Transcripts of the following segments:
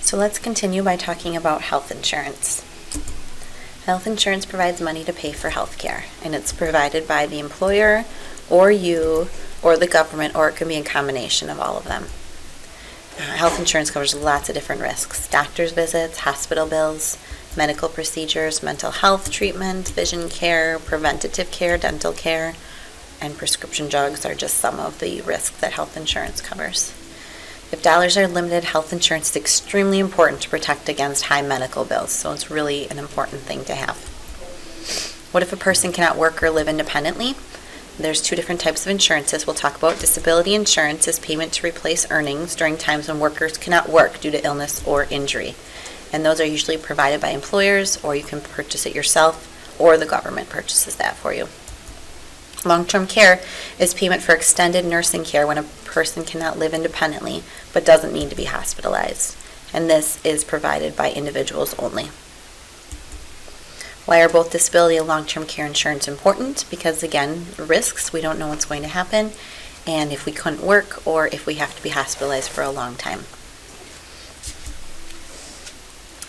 So let's continue by talking about health insurance. Health insurance provides money to pay for health care, and it's provided by the employer or you or the government, or it can be a combination of all of them. Health insurance covers lots of different risks: doctor's visits, hospital bills, medical procedures, mental health treatment, vision care, preventative care, dental care, and prescription drugs are just some of the risks that health insurance covers. If dollars are limited, health insurance is extremely important to protect against high medical bills, so it's really an important thing to have. What if a person cannot work or live independently? There's two different types of insurances we'll talk about. Disability insurance is payment to replace earnings during times when workers cannot work due to illness or injury, and those are usually provided by employers, or you can purchase it yourself, or the government purchases that for you. Long-term care is payment for extended nursing care when a person cannot live independently but doesn't need to be hospitalized, and this is provided by individuals only. Why are both disability and long-term care insurance important? Because again, risks, we don't know what's going to happen, and if we couldn't work or if we have to be hospitalized for a long time.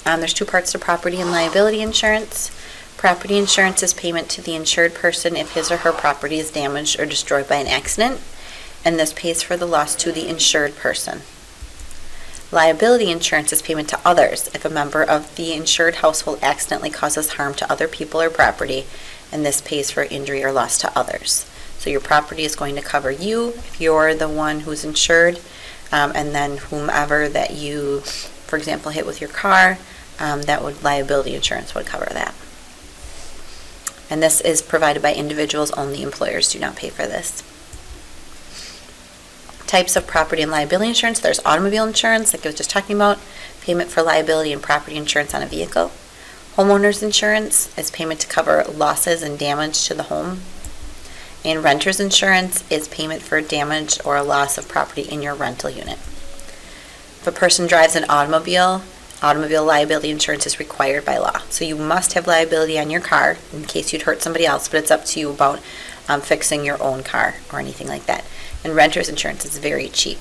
There's two parts to property and liability insurance. Property insurance is payment to the insured person if his or her property is damaged or destroyed by an accident, and this pays for the loss to the insured person. Liability insurance is payment to others if a member of the insured household accidentally causes harm to other people or property, and this pays for injury or loss to others. So your property is going to cover you if you're the one who's insured, and then whomever that you, for example, hit with your car, liability insurance would cover that. And this is provided by individuals only. Employers do not pay for this. Types of property and liability insurance: there's automobile insurance, like I was just talking about, payment for liability and property insurance on a vehicle. Homeowners insurance is payment to cover losses and damage to the home. And renter's insurance is payment for damage or a loss of property in your rental unit. If a person drives an automobile liability insurance is required by law. So you must have liability on your car in case you'd hurt somebody else, but it's up to you about fixing your own car or anything like that. And renter's insurance is very cheap.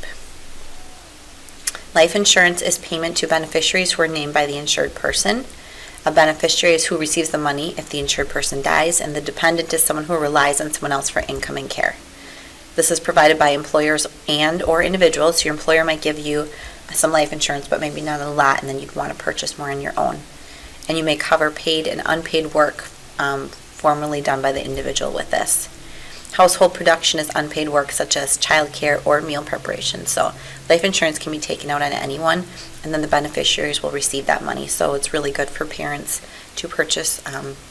Life insurance is payment to beneficiaries who are named by the insured person. A beneficiary is who receives the money if the insured person dies, and the dependent is someone who relies on someone else for income and care. This is provided by employers and or individuals. So your employer might give you some life insurance, but maybe not a lot, and then you'd want to purchase more on your own. And you may cover paid and unpaid work formerly done by the individual with this. Household production is unpaid work such as childcare or meal preparation. So life insurance can be taken out on anyone, and then the beneficiaries will receive that money. So it's really good for parents to purchase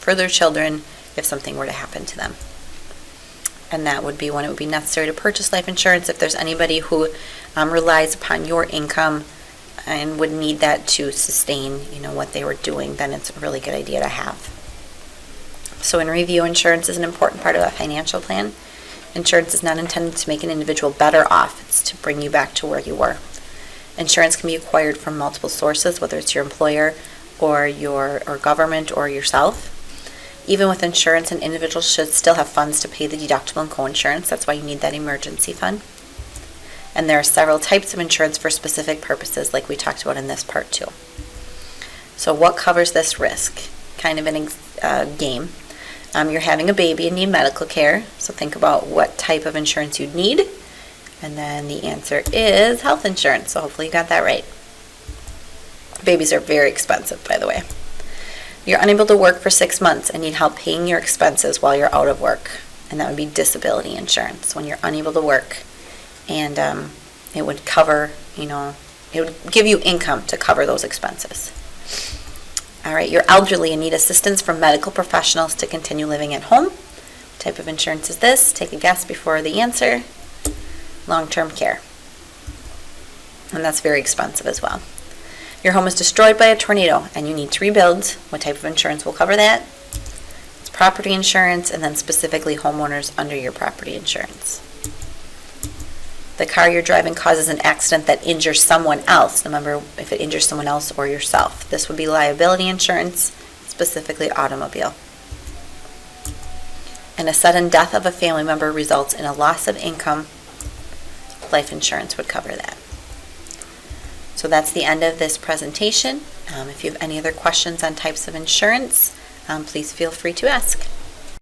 for their children if something were to happen to them. And that would be when it would be necessary to purchase life insurance if there's anybody who relies upon your income and would need that to sustain, what they were doing. Then it's a really good idea to have. So in review, insurance is an important part of a financial plan. Insurance is not intended to make an individual better off. It's to bring you back to where you were. Insurance can be acquired from multiple sources, whether it's your employer or government or yourself. Even with insurance, an individual should still have funds to pay the deductible and co-insurance. That's why you need that emergency fund. And there are several types of insurance for specific purposes, like we talked about in this part 2. So what covers this risk? Kind of a game. You're having a baby and need medical care, so think about what type of insurance you'd need. And then the answer is health insurance, so hopefully you got that right. Babies are very expensive, by the way. You're unable to work for 6 months and need help paying your expenses while you're out of work, and that would be disability insurance when you're unable to work, and it would cover, it would give you income to cover those expenses. All right, you're elderly and need assistance from medical professionals to continue living at home. What type of insurance is this? Take a guess before the answer. Long-term care, and that's very expensive as well. Your home is destroyed by a tornado and you need to rebuild. What type of insurance will cover that? It's property insurance, and then specifically homeowners under your property insurance. The car you're driving causes an accident that injures someone else. Remember, if it injures someone else or yourself. This would be liability insurance, specifically automobile. And a sudden death of a family member results in a loss of income. Life insurance would cover that. So that's the end of this presentation. If you have any other questions on types of insurance, please feel free to ask.